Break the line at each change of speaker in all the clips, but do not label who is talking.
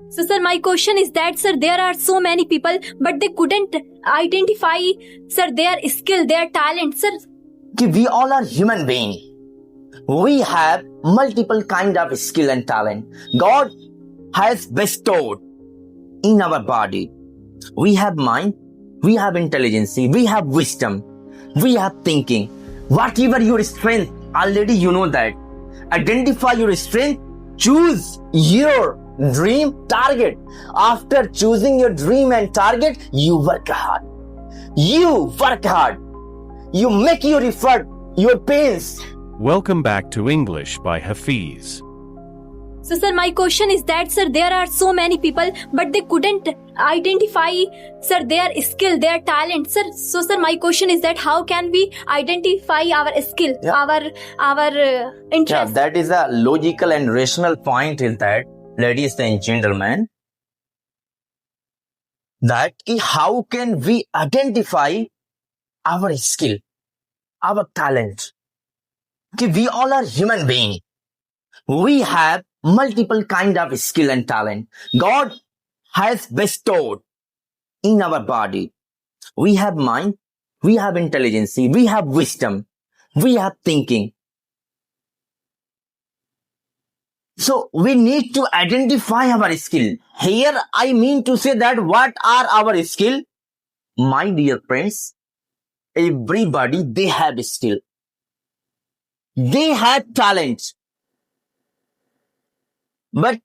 So, sir, my question is that, sir, there are so many people, but they couldn't identify, sir, their skill, their talent, sir.
We all are human beings. We have multiple kind of skill and talent. God has bestowed in our body. We have mind, we have intelligence, we have wisdom, we have thinking. Whatever your strength, already you know that. Identify your strength, choose your dream target. After choosing your dream and target, you work hard. You work hard. You make your effort, your pains.
Welcome back to English by Hafiz.
So, sir, my question is that, sir, there are so many people, but they couldn't identify, sir, their skill, their talent, sir. So, sir, my question is that how can we identify our skill, our interest?
Yeah, that is a logical and rational point in that, ladies and gentlemen, that how can we identify our skill, our talent? We all are human beings. We have multiple kind of skill and talent. God has bestowed in our body. We have mind, we have intelligence, we have wisdom, we have thinking. So we need to identify our skill. Here I mean to say that what are our skill? My dear friends, everybody, they have skill. They have talent. But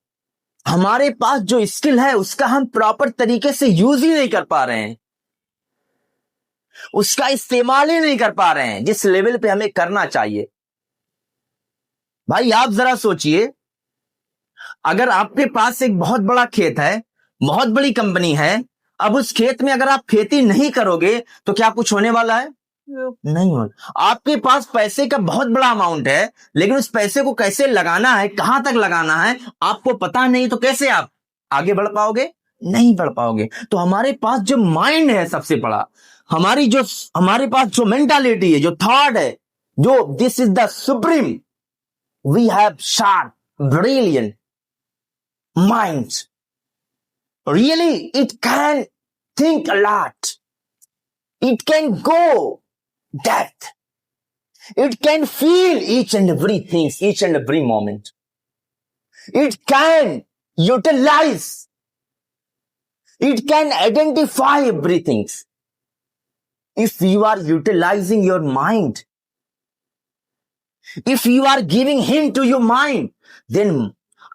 हमारे पास जो skill है उसका हम proper तरीके से use ही नहीं कर पा रहे हैं, उसका इस्तेमाल ही नहीं कर पा रहे हैं जिस लेवल पे हमें करना चाहिए। भाई आप जरा सोचिए, अगर आपके पास एक बहुत बड़ा खेत है, बहुत बड़ी कंपनी है, अब उस खेत में अगर आप खेती नहीं करोगे तो क्या कुछ होने वाला है? नहीं होगा। आपके पास पैसे का बहुत बड़ा अमाउंट है, लेकिन उस पैसे को कैसे लगाना है, कहां तक लगाना है, आपको पता नहीं, तो कैसे आप आगे बढ़ पाओगे? नहीं बढ़ पाओगे। तो हमारे पास जो माइंड है सबसे बड़ा, हमारे पास जो मेंटालिटी है, जो थॉट है, जो this is the supreme, we have sharp brilliant mind. Really it can think a lot, it can go depth. It can feel each and everything, each and every moment. It can utilize. It can identify everything. If you are utilizing your mind, if you are giving hint to your mind, then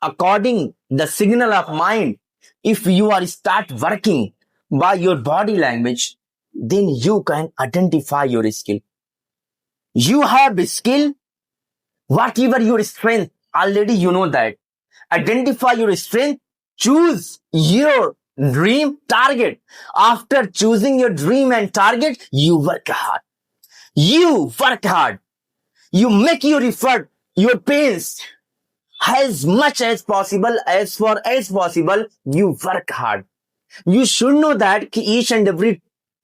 according the signal of mind, if you are start working by your body language, then you can identify your skill. You have skill, whatever your strength, already you know that. Identify your strength, choose your dream target. After choosing your dream and target, you work hard. You work hard. You make your effort, your pains, as much as possible, as far as possible, you work hard. You should know that each and every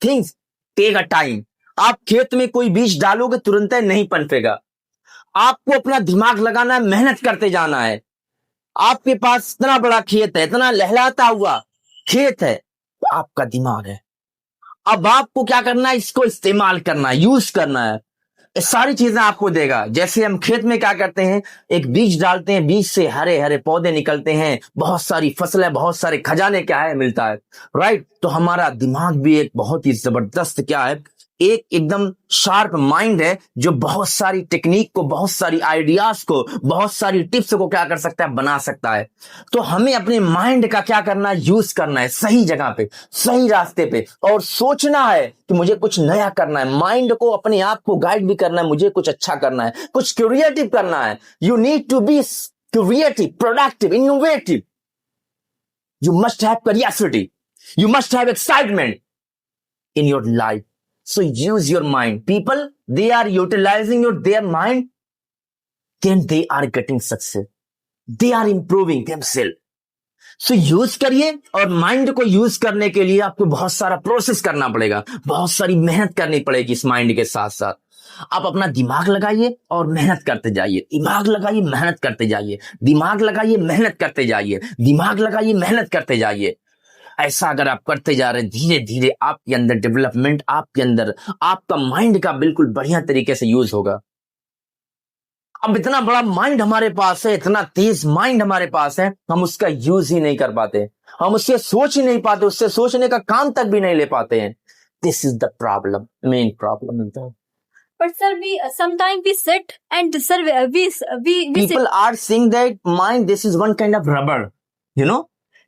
things take a time. आप खेत में कोई बीज डालोगे तुरंत नहीं पनपेगा, आपको अपना दिमाग लगाना है, मेहनत करते जाना है। आपके पास इतना बड़ा खेत है, इतना लहलाता हुआ खेत है, तो आपका दिमाग है। अब आपको क्या करना है? इसको इस्तेमाल करना है, यूज करना है। ये सारी चीजें आपको देगा। जैसे हम खेत में क्या करते हैं, एक बीज डालते हैं, बीज से हरे हरे पौधे निकलते हैं, बहुत सारी फसलें, बहुत सारे खजाने क्या है मिलता है, राइट। तो हमारा दिमाग भी एक बहुत ही जबरदस्त क्या है, एक एकदम शार्प माइंड है, जो बहुत सारी टेक्निक को, बहुत सारी आइडियाज को, बहुत सारी टिप्स को क्या कर सकता है, बना सकता है। तो हमें अपने माइंड का क्या करना है, यूज करना है सही जगह पे, सही रास्ते पे, और सोचना है कि मुझे कुछ नया करना है। माइंड को, अपने आप को गाइड भी करना है, मुझे कुछ अच्छा करना है, कुछ क्रिएटिव करना है। You need to be creative, productive, innovative. You must have curiosity, you must have excitement in your life. So use your mind. People, they are utilizing their mind, then they are getting success. They are improving themselves. So use करिए, और mind को use करने के लिए आपको बहुत सारा process करना पड़ेगा, बहुत सारी मेहनत करनी पड़ेगी इस माइंड के साथ साथ। आप अपना दिमाग लगाइए और मेहनत करते जाइए, दिमाग लगाइए मेहनत करते जाइए, दिमाग लगाइए मेहनत करते जाइए, दिमाग लगाइए मेहनत करते जाइए। ऐसा अगर आप करते जा रहे हैं, धीरे धीरे आपके अंदर डेवलपमेंट, आपके अंदर आपका माइंड का बिल्कुल बढ़िया तरीके से यूज होगा। अब इतना बड़ा माइंड हमारे पास है, इतना तेज माइंड हमारे पास है, हम उसका यूज ही नहीं कर पाते, हम उससे सोच ही नहीं पाते, उससे सोचने का काम तक भी नहीं ले पाते हैं। This is the problem, main problem.
But sir, we sometimes we sit and sir we sit.
People are saying that mind this is one kind of rubber, you know,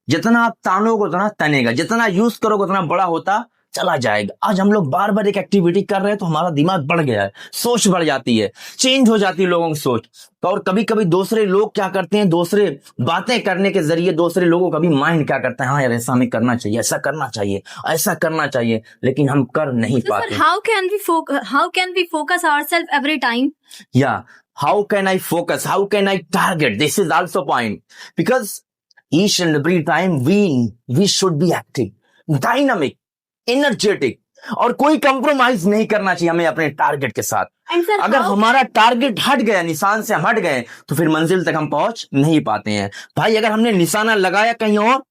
जितना आप तानोगे उतना तनेगा, जितना यूज करोगे उतना बड़ा होता चला जाएगा। आज हम लोग बार बार एक एक्टिविटी कर रहे हैं तो हमारा दिमाग बढ़ गया है, सोच बढ़ जाती है, चेंज हो जाती है लोगों की सोच। तो और कभी कभी दूसरे लोग क्या करते हैं, दूसरे बातें करने के जरिए दूसरे लोगों का भी माइंड क्या करता है, हाँ यार ऐसा हमें करना चाहिए, ऐसा करना चाहिए, ऐसा करना चाहिए, लेकिन हम कर नहीं
So,
पाते।
sir, how can we focus ourselves every time?
Yeah, how can I focus? How can I target? This is also point, because each and every time we should be active, dynamic, energetic, और कोई compromise नहीं करना चाहिए हमें अपने target के साथ।
And sir,
अगर
how
हमारा टारगेट हट गया, निशान से हम हट गए, तो फिर मंजिल तक हम पहुंच नहीं पाते हैं। भाई अगर हमने निशाना लगाया कहीं और,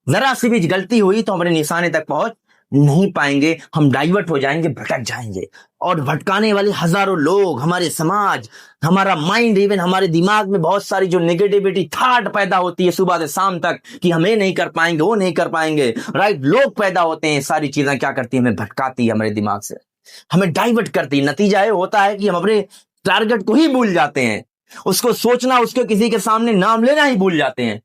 जरा सी भी गलती हुई तो हमारे निशाने तक पहुंच नहीं पाएंगे, हम डाइवर्ट हो जाएंगे, भटक जाएंगे। और भटकाने वाले हजारों लोग, हमारे समाज, हमारा माइंड, इवन हमारे दिमाग में बहुत सारी जो नेगेटिविटी थॉट पैदा होती है सुबह से शाम तक कि हम ये नहीं कर पाएंगे, वो नहीं कर पाएंगे, राइट, लोग पैदा होते हैं, सारी चीजें क्या करती है, हमें भटकाती है, हमारे दिमाग से हमें डाइवर्ट करती है। नतीजा ये होता है कि हम अपने टारगेट को ही भूल जाते हैं, उसको सोचना, उसके किसी के सामने नाम लेना ही भूल जाते हैं।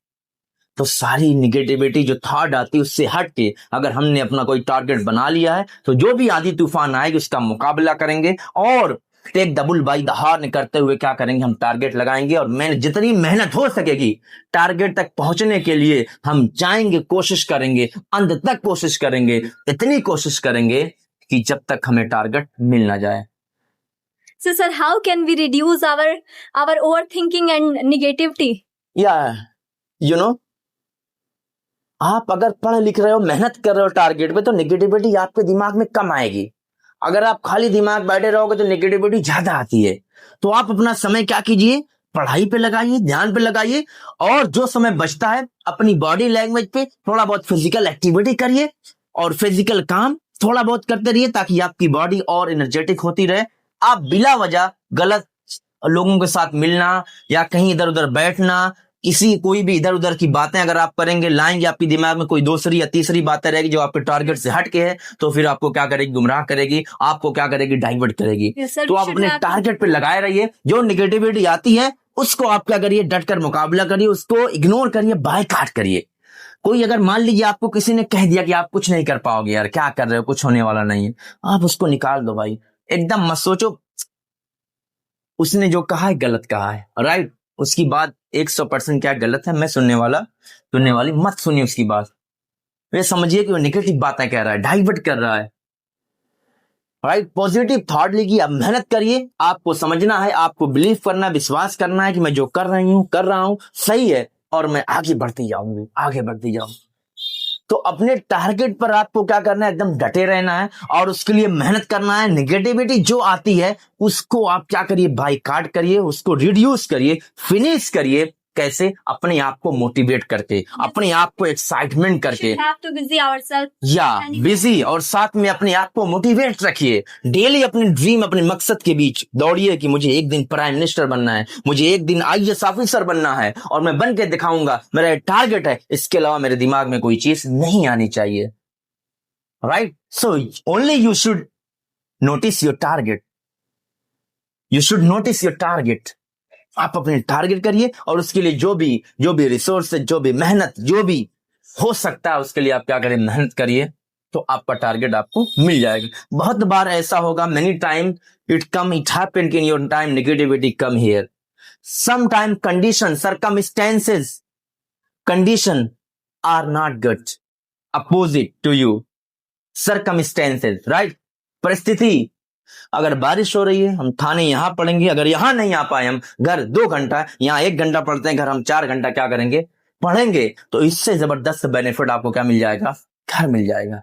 तो सारी निगेटिविटी जो थॉट आती है उससे हट के अगर हमने अपना कोई टारगेट बना लिया है तो जो भी आंधी तूफान आएगी उसका मुकाबला करेंगे और take the bull by the horn करते हुए क्या करेंगे, हम टारगेट लगाएंगे और जितनी मेहनत हो सकेगी टारगेट तक पहुंचने के लिए हम जाएंगे, कोशिश करेंगे, अंत तक कोशिश करेंगे, इतनी कोशिश करेंगे कि जब तक हमें टारगेट मिल ना जाए।
So sir, how can we reduce our overthinking and negativity?
You know, आप अगर पढ़ लिख रहे हो, मेहनत कर रहे हो टारगेट पे, तो नेगेटिविटी आपके दिमाग में कम आएगी। अगर आप खाली दिमाग बैठे रहोगे तो नेगेटिविटी ज्यादा आती है। तो आप अपना समय क्या कीजिए, पढ़ाई पे लगाइए, ध्यान पे लगाइए, और जो समय बचता है अपनी बॉडी लैंग्वेज पे थोड़ा बहुत फिजिकल एक्टिविटी करिए और फिजिकल काम थोड़ा बहुत करते रहिए ताकि आपकी बॉडी और एनर्जेटिक होती रहे। आप बिला वजह गलत लोगों के साथ मिलना या कहीं इधर उधर बैठना, कोई भी इधर उधर की बातें अगर आप करेंगे, लाएंगे, आपके दिमाग में कोई दूसरी या तीसरी बातें रहेगी जो आपके टारगेट से हट के है, तो फिर आपको क्या करेगी, गुमराह करेगी, आपको क्या करेगी, डाइवर्ट करेगी।
Yes, sir,
तो
we
आप
should
अपने
have-
टारगेट पे लगाए रहिए। जो निगेटिविटी आती है उसको आप क्या करिए, डट कर मुकाबला करिए, उसको इग्नोर करिए, बायकॉट करिए। कोई अगर मान लीजिए आपको किसी ने कह दिया कि आप कुछ नहीं कर पाओगे, यार क्या कर रहे हो, कुछ होने वाला नहीं है, आप उसको निकाल दो भाई, एकदम मत सोचो उसने जो कहा है गलत कहा है, राइट, उसकी बात 100% क्या गलत है, मैं सुनने वाली मत सुनिए उसकी बात। वे समझिए कि वो नेगेटिव बातें कह रहा है, डाइवर्ट कर रहा है, राइट। पॉजिटिव थॉट लीजिए, आप मेहनत करिए, आपको समझना है, आपको बिलीव करना, विश्वास करना है कि मैं जो कर रहा हूं सही है और मैं आगे बढ़ती जाऊंगी। तो अपने टारगेट पर आपको क्या करना है, एकदम डटे रहना है और उसके लिए मेहनत करना है। नेगेटिविटी जो आती है उसको आप क्या करिए, बायकॉट करिए, उसको रिड्यूस करिए, फिनिश करिए। कैसे? अपने आप को मोटिवेट करके, अपने आप को एक्साइटमेंट करके,
We have to busy ourselves.
या बिजी, और साथ में अपने आप को मोटिवेट रखिए। डेली अपने ड्रीम, अपने मकसद के बीच दौड़िए कि मुझे एक दिन प्राइम मिनिस्टर बनना है, मुझे एक दिन IAS ऑफिसर बनना है और मैं बन के दिखाऊंगा, मेरा टारगेट है। इसके अलावा मेरे दिमाग में कोई चीज नहीं आनी चाहिए, right. So only you should notice your target. आप अपने टारगेट करिए और उसके लिए जो भी रिसोर्स, जो भी मेहनत, जो भी हो सकता है उसके लिए आप क्या करें, मेहनत करिए, तो आपका टारगेट आपको मिल जाएगा। बहुत बार ऐसा होगा, many time it happened in your time, negativity come here, some time condition, circumstances, condition are not good, opposite to you, circumstances, right. परिस्थिति, अगर बारिश हो रही है हम थाने यहां पढ़ेंगे, अगर यहां नहीं आ पाए हम घर 2 घंटा, यहां 1 घंटा पढ़ते हैं, घर हम 4 घंटा क्या करेंगे, पढ़ेंगे। तो इससे जबरदस्त बेनिफिट आपको क्या मिल जाएगा, घर मिल जाएगा।